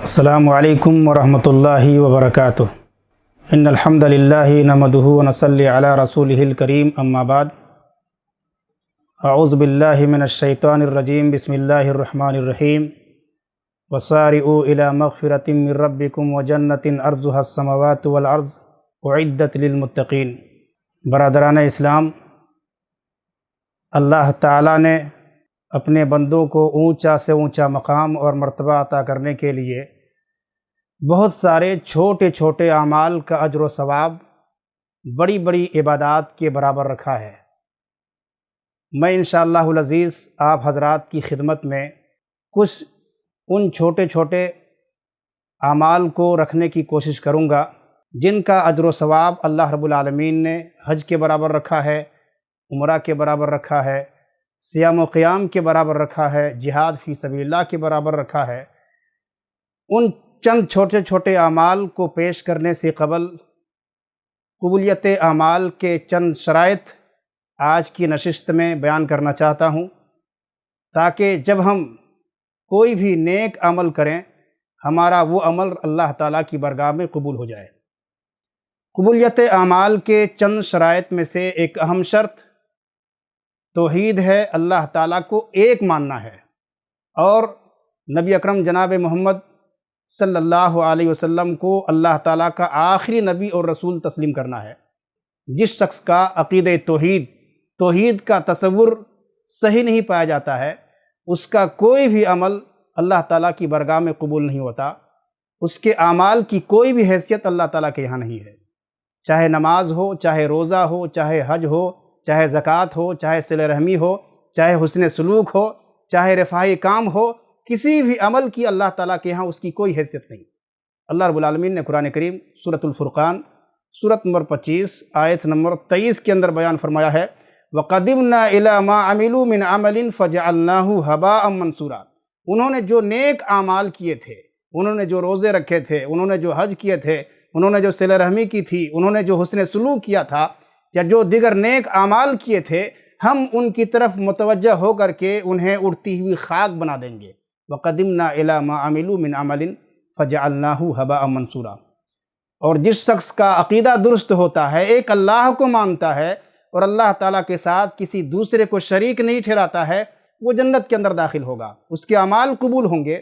السلام علیکم ورحمۃ اللہ وبرکاتہ۔ ان الحمد للہ نحمدہ ونصلی علی رسولہ الکریم، اما بعد، اعوذ باللہ من الشیطان الرجیم، بسم اللہ الرحمن الرحیم۔ وسارعوا الی مغفرۃ من ربکم وجنۃ عرضها السماوات والارض اعدت للمتقین۔ برادران اسلام، اللہ تعالیٰ نے اپنے بندوں کو اونچا سے اونچا مقام اور مرتبہ عطا کرنے کے لیے بہت سارے چھوٹے چھوٹے اعمال کا اجر و ثواب بڑی بڑی عبادات کے برابر رکھا ہے۔ میں انشاءاللہ العزیز آپ حضرات کی خدمت میں کچھ ان چھوٹے چھوٹے اعمال کو رکھنے کی کوشش کروں گا جن کا اجر و ثواب اللہ رب العالمین نے حج کے برابر رکھا ہے، عمرہ کے برابر رکھا ہے، صیام و قیام کے برابر رکھا ہے، جہاد فی سبیل اللہ کے برابر رکھا ہے۔ ان چند چھوٹے چھوٹے اعمال کو پیش کرنے سے قبل قبولیت اعمال کے چند شرائط آج کی نشست میں بیان کرنا چاہتا ہوں، تاکہ جب ہم کوئی بھی نیک عمل کریں ہمارا وہ عمل اللہ تعالیٰ کی بارگاہ میں قبول ہو جائے۔ قبولیت اعمال کے چند شرائط میں سے ایک اہم شرط توحید ہے، اللہ تعالیٰ کو ایک ماننا ہے، اور نبی اکرم جناب محمد صلی اللہ علیہ وسلم کو اللہ تعالیٰ کا آخری نبی اور رسول تسلیم کرنا ہے۔ جس شخص کا عقیدہ توحید کا تصور صحیح نہیں پایا جاتا ہے، اس کا کوئی بھی عمل اللہ تعالیٰ کی بارگاہ میں قبول نہیں ہوتا، اس کے اعمال کی کوئی بھی حیثیت اللہ تعالیٰ کے یہاں نہیں ہے۔ چاہے نماز ہو، چاہے روزہ ہو، چاہے حج ہو، چاہے زکوٰۃ ہو، چاہے صلہ رحمی ہو، چاہے حسن سلوک ہو، چاہے رفاہی کام ہو، کسی بھی عمل کی اللہ تعالیٰ کے ہاں اس کی کوئی حیثیت نہیں۔ اللہ رب العالمین نے قرآن کریم سورۃ الفرقان سورۃ نمبر 25 آیت نمبر 23 کے اندر بیان فرمایا ہے، وَقَدِمْنَا إِلَىٰ مَا عَمِلُوا مِنْ عَمَلٍ فَجَعَلْنَاهُ هَبَاءً مَنْثُورًا۔ انہوں نے جو نیک اعمال کیے تھے، انہوں نے جو روزے رکھے تھے، انہوں نے جو حج کیے تھے، انہوں نے جو صلہ رحمی کی تھی، انہوں نے جو حسن سلوک کیا تھا، یا جو دیگر نیک اعمال کیے تھے، ہم ان کی طرف متوجہ ہو کر کے انہیں اڑتی ہوئی خاک بنا دیں گے۔ وَقَدِمْنَا إِلَىٰ مَا عَمِلُوا مِنْ عَمَلٍ فَجَعَلْنَاهُ هَبَاءً مَنْثُورًا۔ اور جس شخص کا عقیدہ درست ہوتا ہے، ایک اللہ کو مانتا ہے اور اللہ تعالیٰ کے ساتھ کسی دوسرے کو شریک نہیں ٹھہراتا ہے، وہ جنت کے اندر داخل ہوگا، اس کے اعمال قبول ہوں گے۔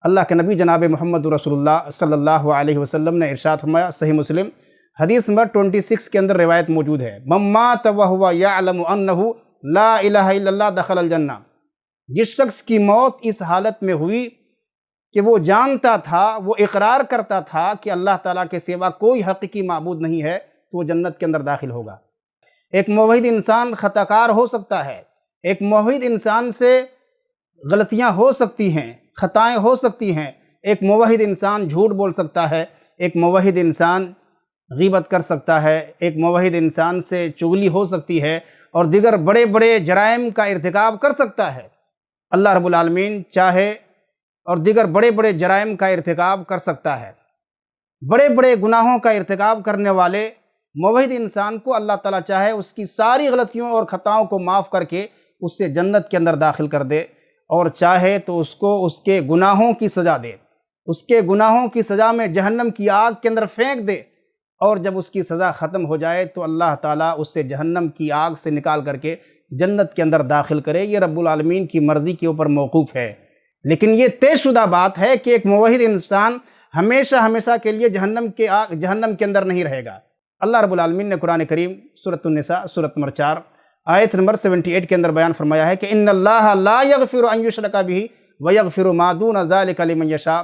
اللہ کے نبی جناب محمد رسول اللہ صلی اللہ علیہ وسلم نے ارشاد فرمایا، صحیح مسلم حدیث نمبر 26 کے اندر روایت موجود ہے، مَن مَاتَ وَهُوَ يَعْلَمُ أَنَّهُ لَا إِلَٰهَ إِلَّا اللَّهُ دَخَلَ الْجَنَّةَ۔ جس شخص کی موت اس حالت میں ہوئی کہ وہ جانتا تھا، وہ اقرار کرتا تھا کہ اللہ تعالیٰ کے سوا کوئی حقیقی معبود نہیں ہے، تو وہ جنت کے اندر داخل ہوگا۔ ایک موحد انسان خطا کار ہو سکتا ہے، ایک موحد انسان سے غلطیاں ہو سکتی ہیں، خطائیں ہو سکتی ہیں، ایک موحد انسان جھوٹ بول سکتا ہے، ایک موحد انسان غیبت کر سکتا ہے، ایک موحد انسان سے چغلی ہو سکتی ہے، اور دیگر بڑے بڑے جرائم کا ارتکاب کر سکتا ہے۔ اللہ رب العالمین چاہے اور دیگر بڑے بڑے جرائم کا ارتکاب کر سکتا ہے۔ بڑے بڑے گناہوں کا ارتکاب کرنے والے موحد انسان کو اللہ تعالیٰ چاہے اس کی ساری غلطیوں اور خطاؤں کو معاف کر کے اس سے جنت کے اندر داخل کر دے، اور چاہے تو اس کو اس کے گناہوں کی سزا دے، اس کے گناہوں کی سزا میں جہنم کی آگ کے اندر پھینک دے، اور جب اس کی سزا ختم ہو جائے تو اللہ تعالیٰ اس سے جہنم کی آگ سے نکال کر کے جنت کے اندر داخل کرے۔ یہ رب العالمین کی مرضی کے اوپر موقوف ہے، لیکن یہ طے شدہ بات ہے کہ ایک موحد انسان ہمیشہ کے لیے جہنم کے اندر نہیں رہے گا۔ اللہ رب العالمین نے قرآن کریم سورۃ النساء سورۃ نمبر 4 آیت نمبر 78 کے اندر بیان فرمایا ہے کہ ان اللہ لا یغفر ان یشرک بہ ویغفر ما دون ذلک لمن یشاء،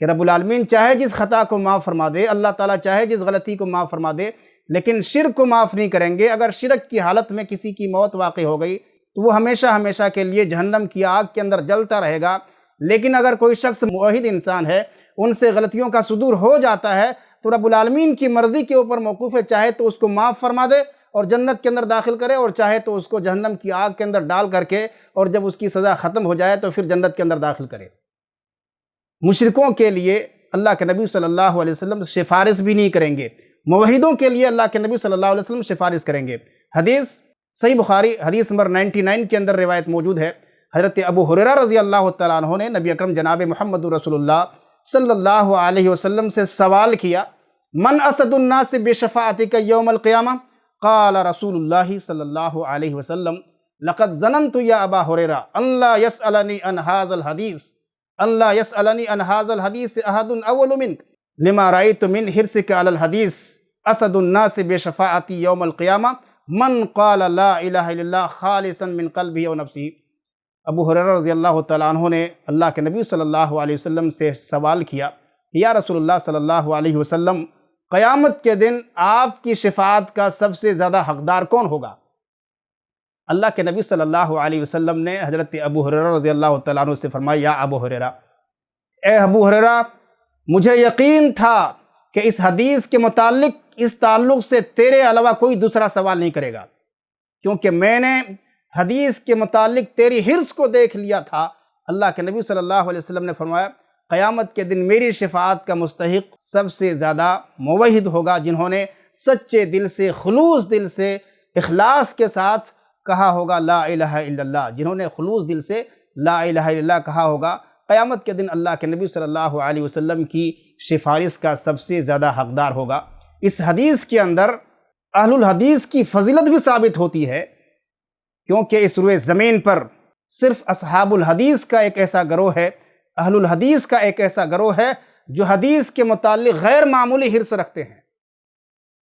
کہ رب العالمین چاہے جس خطا کو معاف فرما دے، اللہ تعالیٰ چاہے جس غلطی کو معاف فرما دے، لیکن شرک کو معاف نہیں کریں گے۔ اگر شرک کی حالت میں کسی کی موت واقع ہو گئی تو وہ ہمیشہ کے لیے جہنم کی آگ کے اندر جلتا رہے گا۔ لیکن اگر کوئی شخص موحد انسان ہے، ان سے غلطیوں کا صدور ہو جاتا ہے، تو رب العالمین کی مرضی کے اوپر موقوف ہے، چاہے تو اس کو معاف فرما دے اور جنت کے اندر داخل کرے، اور چاہے تو اس کو جہنم کی آگ کے اندر ڈال کر کے اور جب اس کی سزا ختم ہو جائے تو پھر جنت کے اندر داخل کرے۔ مشرکوں کے لیے اللہ کے نبی صلی اللہ علیہ وسلم سفارش بھی نہیں کریں گے، موحدوں کے لیے اللہ کے نبی صلی اللہ علیہ وسلم سفارش کریں گے۔ حدیث صحیح بخاری حدیث نمبر 99 کے اندر روایت موجود ہے، حضرت ابو ہریرہ رضی اللہ تعالیٰ عنہ نے نبی اکرم جناب محمد رسول اللہ صلی اللہ علیہ وسلم سے سوال کیا، من اسد الناس بشفاعتک یوم القیامہ؟ قال رسول اللہ صلی اللہ علیہ وسلم لقد ظننت یا ابا ہریرہ ان لا یسألنی عن ھذا الحدیث احد اول منک لما رأیت من حرصک علی الحدیث اسد الناس بشفاعتی یوم القیامہ من قال لا الہ الا اللہ خالصا من قلبہ و نفسہ۔ ابو ہریرہ رضی اللہ تعالیٰ عنہ نے اللہ کے نبی صلی اللہ علیہ وسلم سے سوال کیا کہ یا رسول اللہ صلی اللہ علیہ وسلم، قیامت کے دن آپ کی شفاعت کا سب سے زیادہ حقدار کون ہوگا؟ اللہ کے نبی صلی اللہ علیہ وسلم نے حضرت ابو ہریرہ رضی اللہ تعالیٰ عنہ سے فرمایا، یا ابو ہریرہ، اے ابو ہریرہ، مجھے یقین تھا کہ اس حدیث کے متعلق اس تعلق سے تیرے علاوہ کوئی دوسرا سوال نہیں کرے گا، کیونکہ میں نے حدیث کے متعلق تیری حرص کو دیکھ لیا تھا۔ اللہ کے نبی صلی اللہ علیہ وسلم نے فرمایا، قیامت کے دن میری شفاعت کا مستحق سب سے زیادہ موحد ہوگا جنہوں نے سچے دل سے، خلوص دل سے، اخلاص کے ساتھ کہا ہوگا لا الہ الا اللہ، جنہوں نے خلوص دل سے لا الہ الا اللہ کہا ہوگا، قیامت کے دن اللہ کے نبی صلی اللہ علیہ وسلم کی سفارش کا سب سے زیادہ حقدار ہوگا۔ اس حدیث کے اندر اہل الحدیث کی فضیلت بھی ثابت ہوتی ہے، کیونکہ اس روئے زمین پر صرف اصحاب الحدیث کا ایک ایسا گروہ ہے، اہل الحدیث کا ایک ایسا گروہ ہے جو حدیث کے متعلق غیر معمولی حرص رکھتے ہیں۔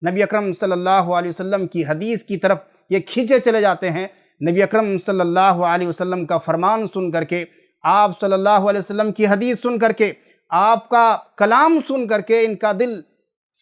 نبی اکرم صلی اللہ علیہ وسلم کی حدیث کی طرف یہ کھینچے چلے جاتے ہیں۔ نبی اکرم صلی اللہ علیہ وسلم کا فرمان سن کر کے، آپ صلی اللہ علیہ وسلم کی حدیث سن کر کے، آپ کا کلام سن کر کے ان کا دل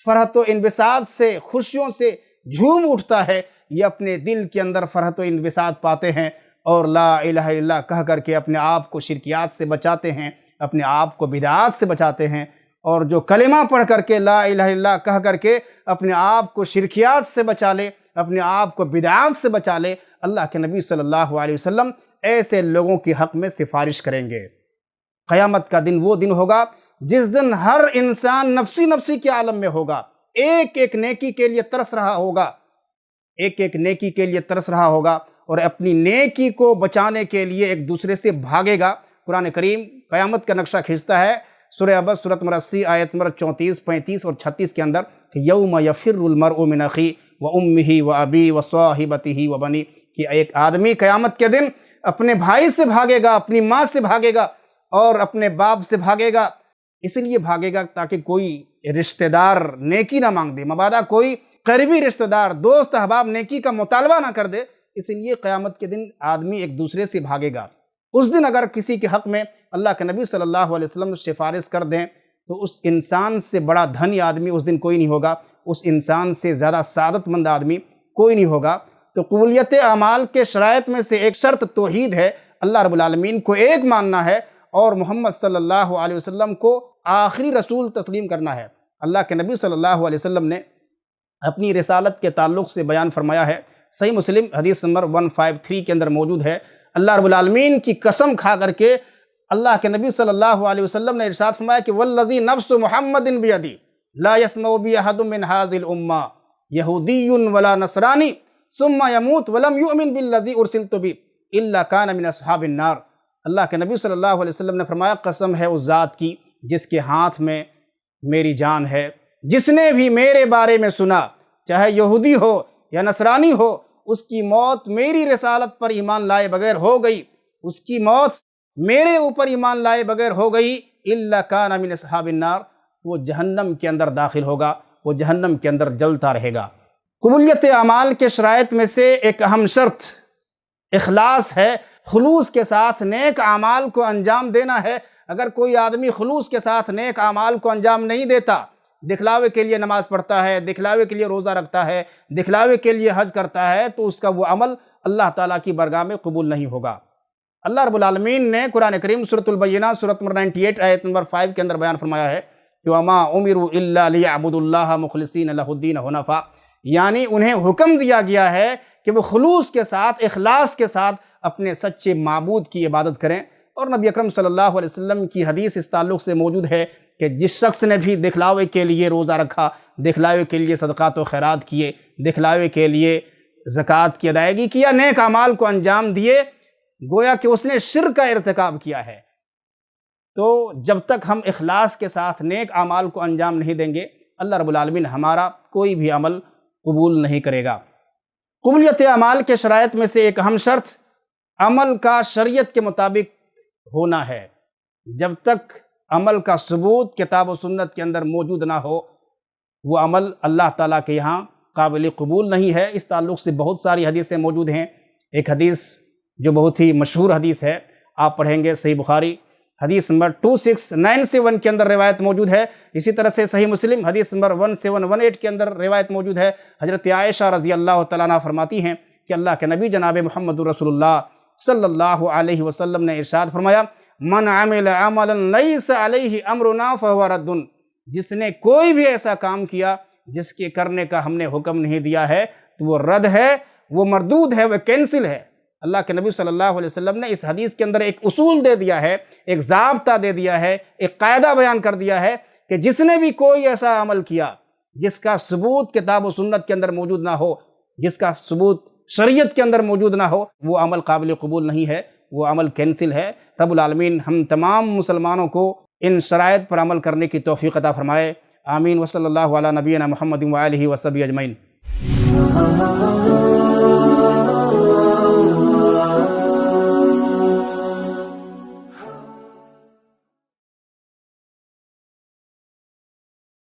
فرحت و انبساط سے، خوشیوں سے جھوم اٹھتا ہے۔ یہ اپنے دل کے اندر فرحت و انبساط پاتے ہیں اور لا الہ الا اللہ کہہ کر کے اپنے آپ کو شرکیات سے بچاتے ہیں، اپنے آپ کو بدعات سے بچاتے ہیں، اور جو کلمہ پڑھ کر کے لا الہ الا اللہ کہہ کر کے اپنے آپ کو شرکیات سے بچا لے، اپنے آپ کو بدعات سے بچا لے، اللہ کے نبی صلی اللہ علیہ وسلم ایسے لوگوں کی حق میں سفارش کریں گے۔ قیامت کا دن وہ دن ہوگا جس دن ہر انسان نفسی نفسی کے عالم میں ہوگا، ایک ایک نیکی کے لیے ترس رہا ہوگا، ایک ایک نیکی کے لیے ترس رہا ہوگا، اور اپنی نیکی کو بچانے کے لیے ایک دوسرے سے بھاگے گا۔ قرآن کریم قیامت کا نقشہ کھینچتا ہے سورہ عبس سورۃ نمبر 80 آیت نمبر 34، 35 اور 36 کے اندر کہ یوم یفر المرء من اخیہ وامہ وابیہ وصاحبتہ وبنیہ، کہ ایک آدمی قیامت کے دن اپنے بھائی سے بھاگے گا، اپنی ماں سے بھاگے گا اور اپنے باپ سے بھاگے گا۔ اس لیے بھاگے گا تاکہ کوئی رشتہ دار نیکی نہ مانگ دے، مبادا کوئی قریبی رشتہ دار، دوست احباب نیکی کا مطالبہ نہ کر دے۔ اس لیے قیامت کے دن آدمی ایک دوسرے سے بھاگے گا۔ اس دن اگر کسی کے حق میں اللہ کے نبی صلی اللہ علیہ وسلم سفارش کر دیں تو اس انسان سے بڑا دھنی آدمی اس دن کوئی نہیں ہوگا، اس انسان سے زیادہ سعادت مند آدمی کوئی نہیں ہوگا۔ تو قبولیت اعمال کے شرائط میں سے ایک شرط توحید ہے، اللہ رب العالمین کو ایک ماننا ہے اور محمد صلی اللہ علیہ وسلم کو آخری رسول تسلیم کرنا ہے۔ اللہ کے نبی صلی اللہ علیہ وسلم نے اپنی رسالت کے تعلق سے بیان فرمایا ہے، صحیح مسلم حدیث نمبر 153 کے اندر موجود ہے، اللہ رب العالمین کی قسم کھا کر کے اللہ کے نبی صلی اللہ علیہ وسلم نے ارشاد فرمایا کہ والذی نفس محمد بیدی لا یسمع بی احد من ھذی الامہ یہودی ولا نصرانی ثم یموت ولم یؤمن بالذی ارسلت بہ الا کان من اصحاب النار۔ اللہ کے نبی صلی اللہ علیہ وسلم نے فرمایا، قسم ہے اس ذات کی جس کے ہاتھ میں میری جان ہے، جس نے بھی میرے بارے میں سنا، چاہے یہودی ہو یا نصرانی ہو، اس کی موت میری رسالت پر ایمان لائے بغیر ہو گئی، اس کی موت میرے اوپر ایمان لائے بغیر ہو گئی، الا کان من اصحاب النار، وہ جہنم کے اندر داخل ہوگا، وہ جہنم کے اندر جلتا رہے گا۔ قبولیت اعمال کے شرائط میں سے ایک اہم شرط اخلاص ہے، خلوص کے ساتھ نیک اعمال کو انجام دینا ہے۔ اگر کوئی آدمی خلوص کے ساتھ نیک اعمال کو انجام نہیں دیتا، دکھلاوے کے لیے نماز پڑھتا ہے، دکھلاوے کے لیے روزہ رکھتا ہے، دکھلاوے کے لیے حج کرتا ہے، تو اس کا وہ عمل اللہ تعالیٰ کی بارگاہ میں قبول نہیں ہوگا۔ اللہ رب العالمین نے قرآن کریم سورۃ البینہ سورۃ نمبر 98 آیت نمبر 5 کے اندر بیان فرمایا ہے کہ وَمَا أُمِرُوا إِلَّا لِيَعْبُدُوا اللَّهَ مُخْلِصِينَ لَهُ الدِّينَ حُنَفَاءَ، یعنی انہیں حکم دیا گیا ہے کہ وہ خلوص کے ساتھ، اخلاص کے ساتھ اپنے سچے معبود کی عبادت کریں۔ اور نبی اکرم صلی اللہ علیہ وسلم کی حدیث اس تعلق سے موجود ہے کہ جس شخص نے بھی دکھلاوے کے لیے روزہ رکھا، دکھلاوے کے لیے صدقات و خیرات کیے، دکھلاوے کے لیے زکوٰۃ کی ادائیگی کیا، نیک اعمال کو انجام دیے، گویا کہ اس نے شرک کا ارتکاب کیا ہے۔ تو جب تک ہم اخلاص کے ساتھ نیک اعمال کو انجام نہیں دیں گے، اللہ رب العالمین ہمارا کوئی بھی عمل قبول نہیں کرے گا۔ قبولیت اعمال کے شرائط میں سے ایک اہم شرط عمل کا شریعت کے مطابق ہونا ہے۔ جب تک عمل کا ثبوت کتاب و سنت کے اندر موجود نہ ہو، وہ عمل اللہ تعالیٰ کے یہاں قابل قبول نہیں ہے۔ اس تعلق سے بہت ساری حدیثیں موجود ہیں۔ ایک حدیث جو بہت ہی مشہور حدیث ہے، آپ پڑھیں گے صحیح بخاری حدیث نمبر 2697 کے اندر روایت موجود ہے۔ اسی طرح سے صحیح مسلم حدیث نمبر 1718 کے اندر روایت موجود ہے۔ حضرت عائشہ رضی اللہ تعالیٰ عنہ فرماتی ہیں کہ اللہ کے نبی جناب محمد رسول اللہ صلی اللہ علیہ وسلم نے ارشاد فرمایا، من عمل عملا لیس علیہ امرنا فہو رد، جس نے کوئی بھی ایسا کام کیا جس کے کرنے کا ہم نے حکم نہیں دیا ہے تو وہ رد ہے، وہ مردود ہے، وہ کینسل ہے۔ اللہ کے نبی صلی اللہ علیہ وسلم نے اس حدیث کے اندر ایک اصول دے دیا ہے، ایک ضابطہ دے دیا ہے، ایک قاعدہ بیان کر دیا ہے کہ جس نے بھی کوئی ایسا عمل کیا جس کا ثبوت کتاب و سنت کے اندر موجود نہ ہو، جس کا ثبوت شریعت کے اندر موجود نہ ہو، وہ عمل قابل قبول نہیں ہے، وہ عمل کینسل ہے۔ رب العالمین ہم تمام مسلمانوں کو ان شرائط پر عمل کرنے کی توفیق عطا فرمائے، آمین۔ وصلی اللہ علی نبینا محمد وآلہ وصحبہ اجمعین۔